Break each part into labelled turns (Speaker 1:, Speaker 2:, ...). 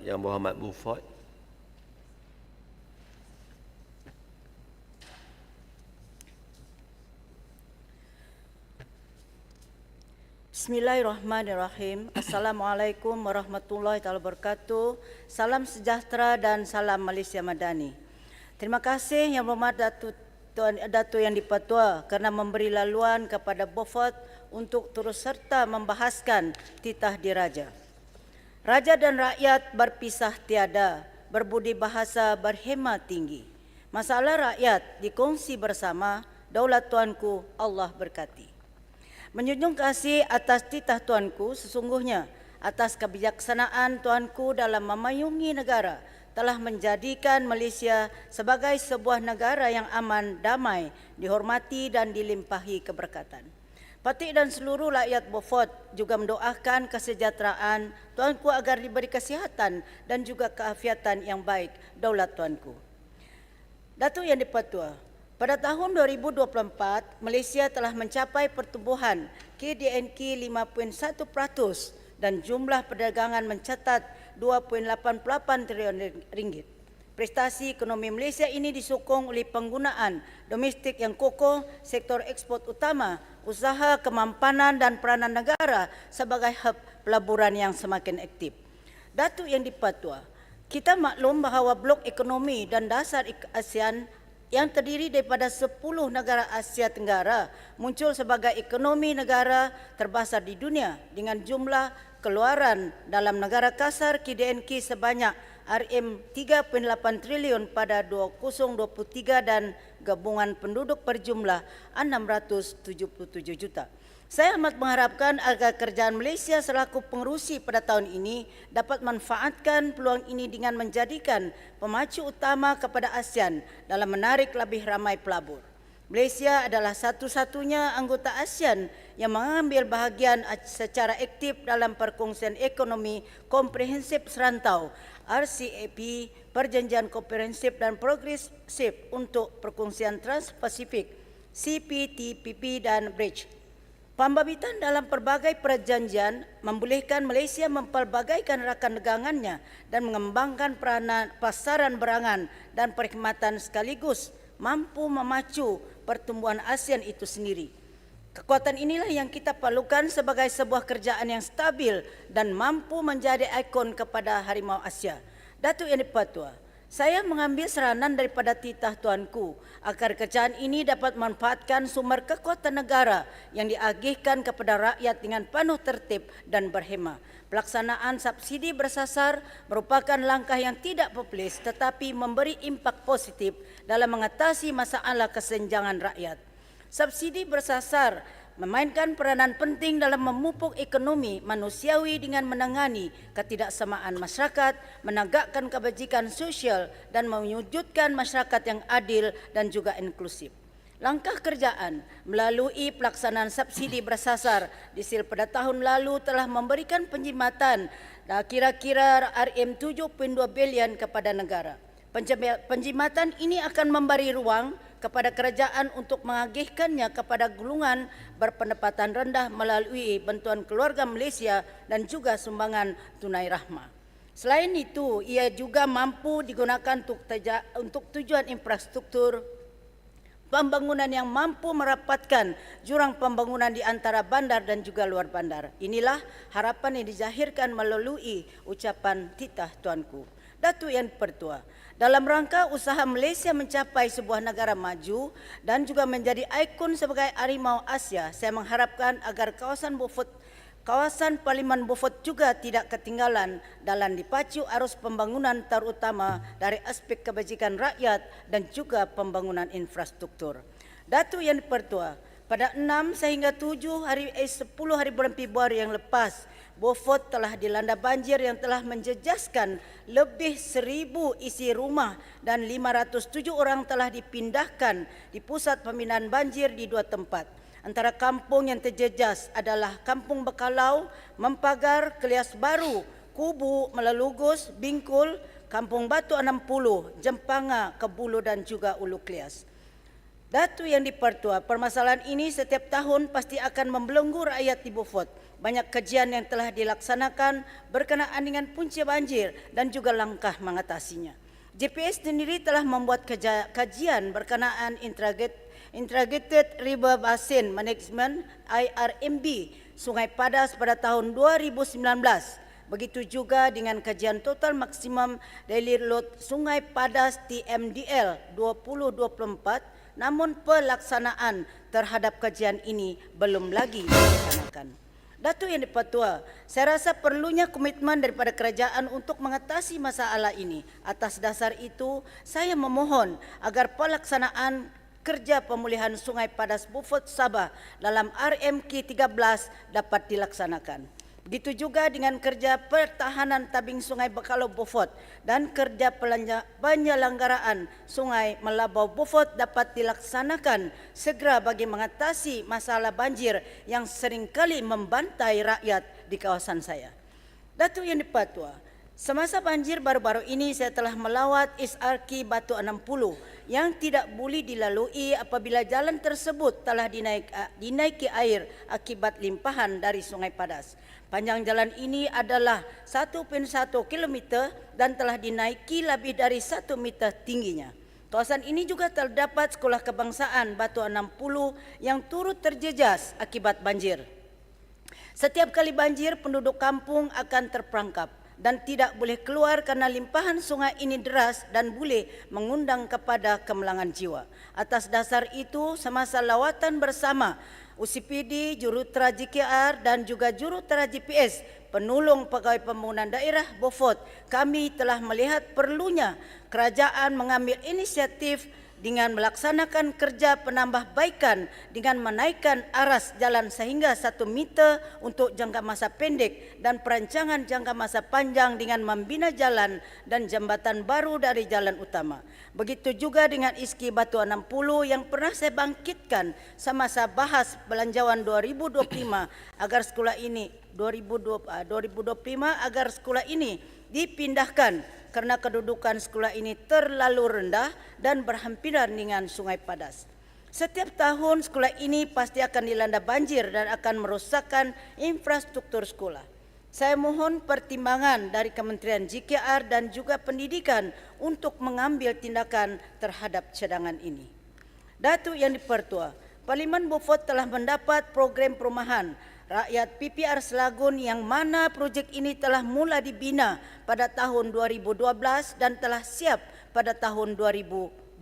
Speaker 1: Yang Berhormat Buford.
Speaker 2: Bismillahirrahmanirrahim. Assalamualaikum warahmatullahi wabarakatuh. Salam sejahtera dan salam Malaysia Madani. Terima kasih Yang Berhormat Datuk Yang di-Pertua kerana memberi laluan kepada Beaufort untuk turut serta membahaskan titah diraja. Raja dan rakyat berpisah tiada, berbudi bahasa berhema tinggi. Masalah rakyat dikongsi bersama, daulat Tuanku Allah berkati. Menjunjung kasih atas titah Tuanku, sesungguhnya atas kebijaksanaan Tuanku dalam memayungi negara telah menjadikan Malaysia sebagai sebuah negara yang aman, damai, dihormati dan dilimpahi keberkatan. Patik dan seluruh rakyat Beaufort juga mendoakan kesejahteraan Tuanku agar diberi kesihatan dan juga keafiatan yang baik daulat Tuanku. Datuk Yang di-Pertua, pada tahun 2024, Malaysia telah mencapai pertumbuhan KDNK 5.1% dan jumlah perdagangan mencatat 2.88 triliun ringgit. Prestasi ekonomi Malaysia ini disokong oleh penggunaan domestik yang kokoh, sektor ekspor utama, usaha kemampanan dan peranan negara sebagai hub pelaburan yang semakin aktif. Datuk Yang di-Pertua, kita maklum bahawa blok ekonomi dan dasar ASEAN yang terdiri daripada 10 negara Asia Tenggara muncul sebagai ekonomi negara terbesar di dunia dengan jumlah keluaran dalam negara kasar KDNK sebanyak RM3.8 triliun pada 2023 dan gabungan penduduk berjumlah 677 juta. Saya amat mengharapkan agar kerajaan Malaysia selaku pengerusi pada tahun ini dapat manfaatkan peluang ini dengan menjadikan pemacu utama kepada ASEAN dalam menarik lebih ramai pelabur. Malaysia adalah satu-satunya anggota ASEAN yang mengambil bahagian secara aktif dalam perkongsian ekonomi komprehensif serantau RCEP, Perjanjian Komprehensif dan Progresif untuk Perkongsian Trans-Pasifik CPTPP dan BRICS. Pembabitan dalam pelbagai perjanjian membolehkan Malaysia mempelbagaikan rakan dagangannya dan mengembangkan peranan pasaran berangan dan perkhidmatan sekaligus mampu memacu pertumbuhan ASEAN itu sendiri. Kekuatan inilah yang kita perlukan sebagai sebuah kerajaan yang stabil dan mampu menjadi ikon kepada harimau Asia. Datuk Yang di-Pertua, saya mengambil seranan daripada titah Tuanku agar kerajaan ini dapat memanfaatkan sumber kekuatan negara yang diagihkan kepada rakyat dengan penuh tertib dan berhema. Pelaksanaan subsidi bersasar merupakan langkah yang tidak populis tetapi memberi impak positif dalam mengatasi masalah kesenjangan rakyat. Subsidi bersasar memainkan peranan penting dalam memupuk ekonomi manusiawi dengan menangani ketidaksamaan masyarakat, menegakkan kebajikan sosial dan mewujudkan masyarakat yang adil dan juga inklusif. Langkah kerajaan melalui pelaksanaan subsidi bersasar di SIL pada tahun lalu telah memberikan penjimatan kira-kira RM7.2 bilion kepada negara. Penjimatan ini akan memberi ruang kepada kerajaan untuk mengagihkannya kepada golongan berpendapatan rendah melalui bantuan keluarga Malaysia dan juga sumbangan tunai rahmah. Selain itu, ia juga mampu digunakan untuk tujuan infrastruktur pembangunan yang mampu merapatkan jurang pembangunan di antara bandar dan juga luar bandar. Inilah harapan yang dizahirkan melalui ucapan titah Tuanku. Datuk Yang di-Pertua, dalam rangka usaha Malaysia mencapai sebuah negara maju dan juga menjadi ikon sebagai harimau Asia, saya mengharapkan agar kawasan Parlimen Beaufort juga tidak ketinggalan dalam dipacu arus pembangunan terutama dari aspek kebajikan rakyat dan juga pembangunan infrastruktur. Datuk Yang di-Pertua, pada 6 sehingga 10 hari bulan Februari yang lepas, Beaufort telah dilanda banjir yang telah menjejaskan lebih 1,000 isi rumah dan 507 orang telah dipindahkan di pusat pembinaan banjir di 2 tempat. Antara kampung yang terjejas adalah Kampung Bekalau, Mempagar, Kelias Baru, Kubu, Melalugus, Bingkul, Kampung Batu 60, Jempanga, Kebulu dan juga Ulu Klias. Datu yang dipertua, permasalahan ini setiap tahun pasti akan membelenggu rakyat di Beaufort. Banyak kajian yang telah dilaksanakan berkenaan dengan punca banjir dan juga langkah mengatasinya. JPS sendiri telah membuat kajian berkenaan Integrated River Basin Management IRMB Sungai Padas pada tahun 2019. Begitu juga dengan kajian total maksimum daily load Sungai Padas TMDL 2024, namun pelaksanaan terhadap kajian ini belum lagi dilaksanakan. Datuk Yang Dipertua, saya rasa perlunya komitmen daripada kerajaan untuk mengatasi masalah ini. Atas dasar itu, saya memohon agar pelaksanaan kerja pemulihan Sungai Padas Beaufort Sabah dalam RMK 13 dapat dilaksanakan. Begitu juga dengan kerja pertahanan tabing Sungai Bakalau Beaufort dan kerja penyelenggaraan Sungai Melabau Beaufort dapat dilaksanakan segera bagi mengatasi masalah banjir yang seringkali membantai rakyat di kawasan saya. Datuk Yang Dipertua, semasa banjir baru-baru ini saya telah melawat SRK Batu 60 yang tidak boleh dilalui apabila jalan tersebut telah dinaiki air akibat limpahan dari Sungai Padas. Panjang jalan ini adalah 1.1 km dan telah dinaiki lebih dari 1 meter tingginya. Kawasan ini juga terdapat Sekolah Kebangsaan Batu 60 yang turut terjejas akibat banjir. Setiap kali banjir, penduduk kampung akan terperangkap dan tidak boleh keluar kerana limpahan sungai ini deras dan boleh mengundang kepada kemalangan jiwa. Atas dasar itu, semasa lawatan bersama UCPD, Jurutera JKR dan juga Jurutera GPS, penolong pegawai pembangunan daerah Beaufort, kami telah melihat perlunya kerajaan mengambil inisiatif dengan melaksanakan kerja penambahbaikan dengan menaikkan aras jalan sehingga 1 meter untuk jangka masa pendek dan perancangan jangka masa panjang dengan membina jalan dan jambatan baru dari jalan utama. Begitu juga dengan Iski Batu 60 yang pernah saya bangkitkan semasa bahas belanjawan 2025 agar sekolah ini 2025 agar sekolah ini dipindahkan kerana kedudukan sekolah ini terlalu rendah dan berhampiran dengan Sungai Padas. Setiap tahun sekolah ini pasti akan dilanda banjir dan akan merosakkan infrastruktur sekolah. Saya mohon pertimbangan dari Kementerian JKR dan juga Pendidikan untuk mengambil tindakan terhadap cadangan ini. Datuk Yang Dipertua, Parlimen Beaufort telah mendapat program perumahan rakyat PPR Selagun yang mana projek ini telah mula dibina pada tahun 2012 dan telah siap pada tahun 2014.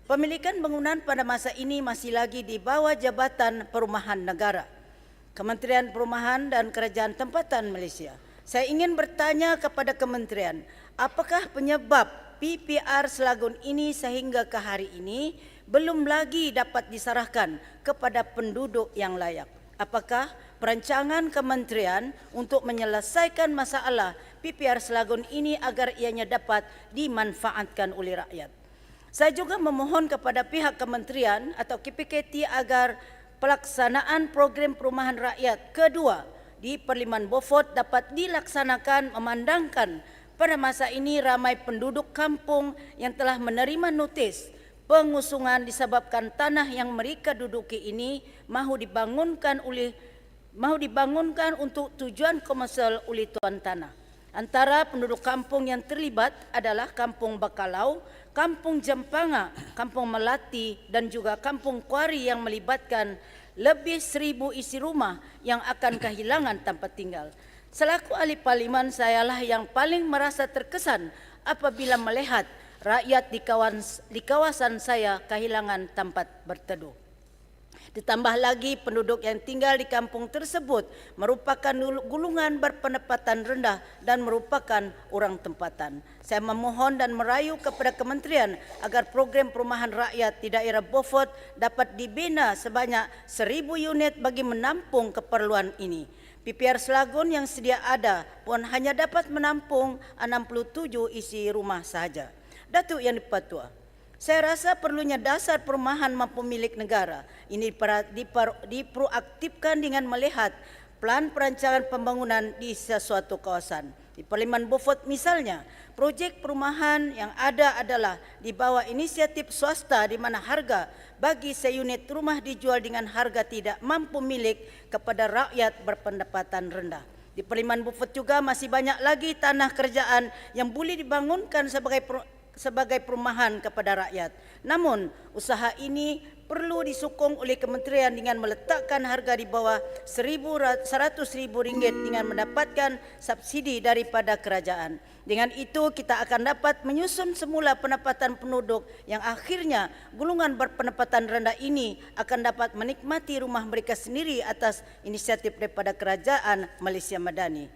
Speaker 2: Pemilikan bangunan pada masa ini masih lagi di bawah Jabatan Perumahan Negara, Kementerian Perumahan dan Kerajaan Tempatan Malaysia. Saya ingin bertanya kepada kementerian, apakah penyebab PPR Selagun ini sehingga ke hari ini belum lagi dapat diserahkan kepada penduduk yang layak? Apakah perancangan kementerian untuk menyelesaikan masalah PPR Selagun ini agar ianya dapat dimanfaatkan oleh rakyat? Saya juga memohon kepada pihak kementerian atau KPKT agar pelaksanaan program perumahan rakyat kedua di Parlimen Beaufort dapat dilaksanakan memandangkan pada masa ini ramai penduduk kampung yang telah menerima notis pengusungan disebabkan tanah yang mereka duduki ini mahu dibangunkan untuk tujuan komersial oleh tuan tanah. Antara penduduk kampung yang terlibat adalah Kampung Bakalau, Kampung Jempanga, Kampung Melati dan juga Kampung Kuari yang melibatkan lebih 1,000 isi rumah yang akan kehilangan tempat tinggal. Selaku ahli parlimen, sayalah yang paling merasa terkesan apabila melihat rakyat di kawasan saya kehilangan tempat berteduh. Ditambah lagi penduduk yang tinggal di kampung tersebut merupakan golongan berpendapatan rendah dan merupakan orang tempatan. Saya memohon dan merayu kepada kementerian agar program perumahan rakyat di daerah Beaufort dapat dibina sebanyak 1,000 unit bagi menampung keperluan ini. PPR Selagun yang sedia ada pun hanya dapat menampung 67 isi rumah sahaja. Datuk Yang Dipertua, saya rasa perlunya dasar perumahan mampu milik negara ini diproaktifkan dengan melihat plan perancangan pembangunan di sesuatu kawasan. Di Parlimen Beaufort misalnya, projek perumahan yang ada adalah di bawah inisiatif swasta di mana harga bagi seunit rumah dijual dengan harga tidak mampu milik kepada rakyat berpendapatan rendah. Di Parlimen Beaufort juga masih banyak lagi tanah kerajaan yang boleh dibangunkan sebagai perumahan kepada rakyat. Namun, usaha ini perlu disokong oleh kementerian dengan meletakkan harga di bawah RM100,000 dengan mendapatkan subsidi daripada kerajaan. Dengan itu, kita akan dapat menyusun semula pendapatan penduduk yang akhirnya golongan berpendapatan rendah ini akan dapat menikmati rumah mereka sendiri atas inisiatif daripada kerajaan Malaysia Madani.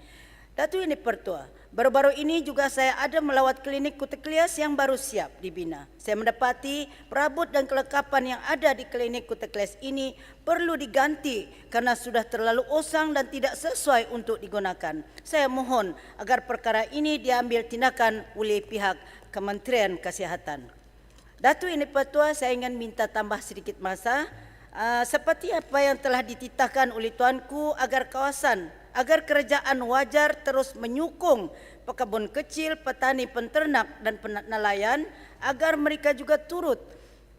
Speaker 2: Datuk Yang di-Pertua, baru-baru ini juga saya ada melawat klinik Kota Klias yang baru siap dibina. Saya mendapati perabot dan kelengkapan yang ada di klinik Kota Klias ini perlu diganti karena sudah terlalu usang dan tidak sesuai untuk digunakan. Saya mohon agar perkara ini diambil tindakan oleh pihak Kementerian Kesihatan. Datuk Yang di-Pertua, saya ingin minta tambah sedikit masa. Seperti apa yang telah dititahkan oleh tuanku agar kerajaan wajar terus menyokong pekebun kecil, petani penternak dan nelayan agar mereka juga turut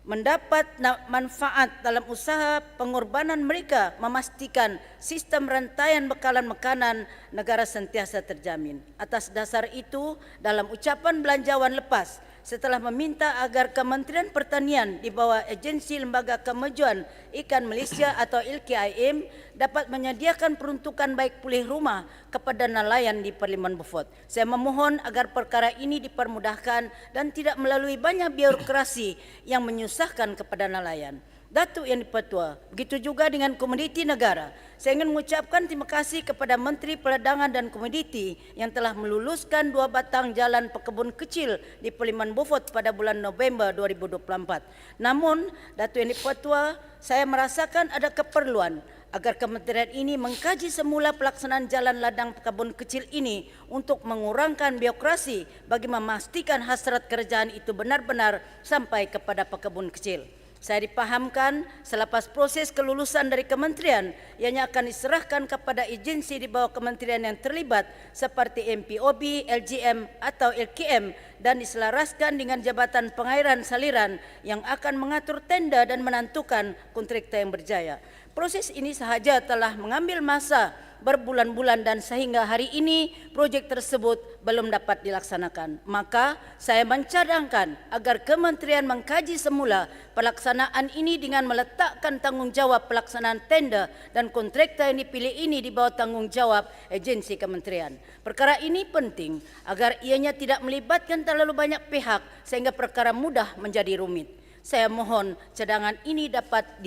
Speaker 2: mendapat manfaat dalam usaha pengorbanan mereka memastikan sistem rantaian bekalan makanan negara sentiasa terjamin. Atas dasar itu, dalam ucapan belanjawan lepas, setelah meminta agar Kementerian Pertanian di bawah Agensi Lembaga Kemajuan Ikan Malaysia atau LKIM dapat menyediakan peruntukan baik pulih rumah kepada nelayan di Parlimen Beaufort. Saya memohon agar perkara ini dipermudahkan dan tidak melalui banyak birokrasi yang menyusahkan kepada nelayan. Datuk Yang di-Pertua, begitu juga dengan komoditi negara. Saya ingin mengucapkan terima kasih kepada Menteri Perdagangan dan Komoditi yang telah meluluskan 2 batang jalan pekebun kecil di Parlimen Beaufort pada bulan November 2024. Namun, Datuk Yang di-Pertua, saya merasakan ada keperluan agar kementerian ini mengkaji semula pelaksanaan jalan ladang pekebun kecil ini untuk mengurangkan birokrasi bagi memastikan hasrat kerajaan itu benar-benar sampai kepada pekebun kecil. Saya dipahamkan selepas proses kelulusan dari kementerian, ianya akan diserahkan kepada agensi di bawah kementerian yang terlibat seperti MPOB, LGM atau LKM dan diselaraskan dengan Jabatan Pengairan Saliran yang akan mengatur tender dan menentukan kontraktor yang berjaya. Proses ini sahaja telah mengambil masa berbulan-bulan dan sehingga hari ini projek tersebut belum dapat dilaksanakan. Maka saya mencadangkan agar kementerian mengkaji semula pelaksanaan ini dengan meletakkan tanggungjawab pelaksanaan tender dan kontraktor yang dipilih ini di bawah tanggungjawab agensi kementerian. Perkara ini penting agar ianya tidak melibatkan terlalu banyak pihak sehingga perkara mudah menjadi rumit. Saya mohon cadangan ini dapat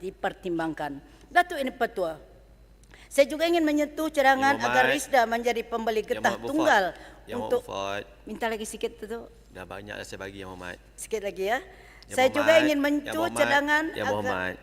Speaker 2: dipertimbangkan. Datuk Yang di-Pertua, saya juga ingin menyentuh cadangan agar Risda menjadi pembeli getah tunggal untuk minta lagi sikit tu.
Speaker 1: Dah banyak dah saya bagi Yang Hormat.
Speaker 2: Sikit lagi ya. Saya juga ingin menyentuh cadangan
Speaker 1: Yang Hormat.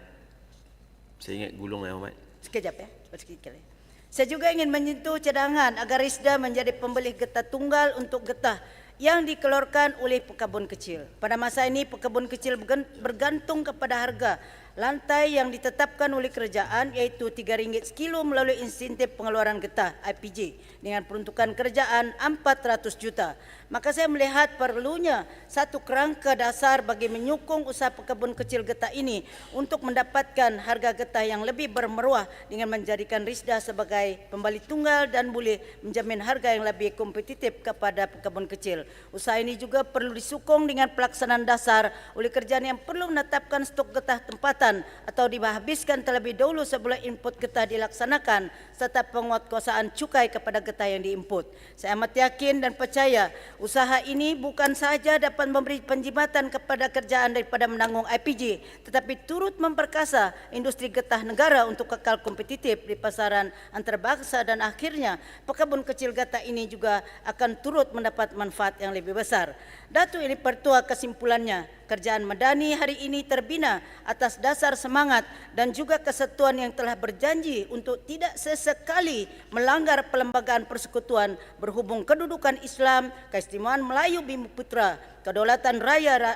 Speaker 1: Saya ingat gulung Yang Hormat.
Speaker 2: Sekejap ya. Sekejap. Saya juga ingin menyentuh cadangan agar Risda menjadi pembeli getah tunggal untuk getah yang dikeluarkan oleh pekebun kecil. Pada masa ini pekebun kecil bergantung kepada harga lantai yang ditetapkan oleh kerajaan iaitu RM3 sekilo melalui insentif pengeluaran getah IPG dengan peruntukan kerajaan 400 juta. Maka saya melihat perlunya satu kerangka dasar bagi menyokong usaha pekebun kecil getah ini untuk mendapatkan harga getah yang lebih bermeruah dengan menjadikan Risda sebagai pembeli tunggal dan boleh menjamin harga yang lebih kompetitif kepada pekebun kecil. Usaha ini juga perlu disokong dengan pelaksanaan dasar oleh kerajaan yang perlu menetapkan stok getah tempatan atau dihabiskan terlebih dahulu sebelum input getah dilaksanakan serta penguatkuasaan cukai kepada getah yang diinput. Saya amat yakin dan percaya usaha ini bukan sahaja dapat memberi penjimatan kepada kerajaan daripada menanggung IPG tetapi turut memperkasa industri getah negara untuk kekal kompetitif di pasaran antarabangsa dan akhirnya pekebun kecil getah ini juga akan turut mendapat manfaat yang lebih besar. Datuk Yang di-Pertua, kesimpulannya, kerajaan Madani hari ini terbina atas dasar semangat dan juga kesatuan yang telah berjanji untuk tidak sesekali melanggar perlembagaan persekutuan berhubung kedudukan Islam, keistimewaan Melayu Bumi-Putra, kedaulatan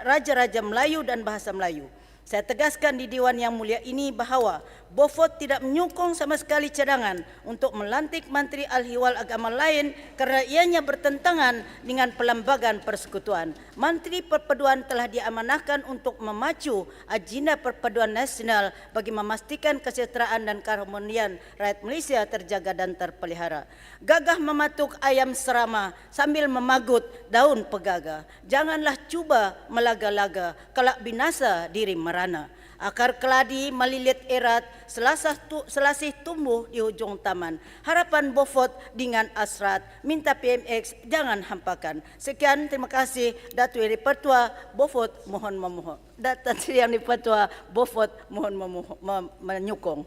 Speaker 2: Raja-Raja Melayu dan bahasa Melayu. Saya tegaskan di Dewan Yang Mulia ini bahawa Bofot tidak menyokong sama sekali cadangan untuk melantik Menteri Al-Hiwal Agama lain kerana ianya bertentangan dengan Perlembagaan Persekutuan. Menteri Perpaduan telah diamanahkan untuk memacu agenda perpaduan nasional bagi memastikan kesejahteraan dan keharmonian rakyat Malaysia terjaga dan terpelihara. Gagah mematuk ayam serama sambil memagut daun pegaga. Janganlah cuba melaga-laga, kelak binasa diri merana. Akar keladi melilit erat, selasih tumbuh di hujung taman. Harapan Bofot dengan asrat, minta PMX jangan hampakan. Sekian, terima kasih. Datuk Yang di-Pertua, Bofot mohon memohon. Datuk Yang di-Pertua, Bofot mohon menyokong.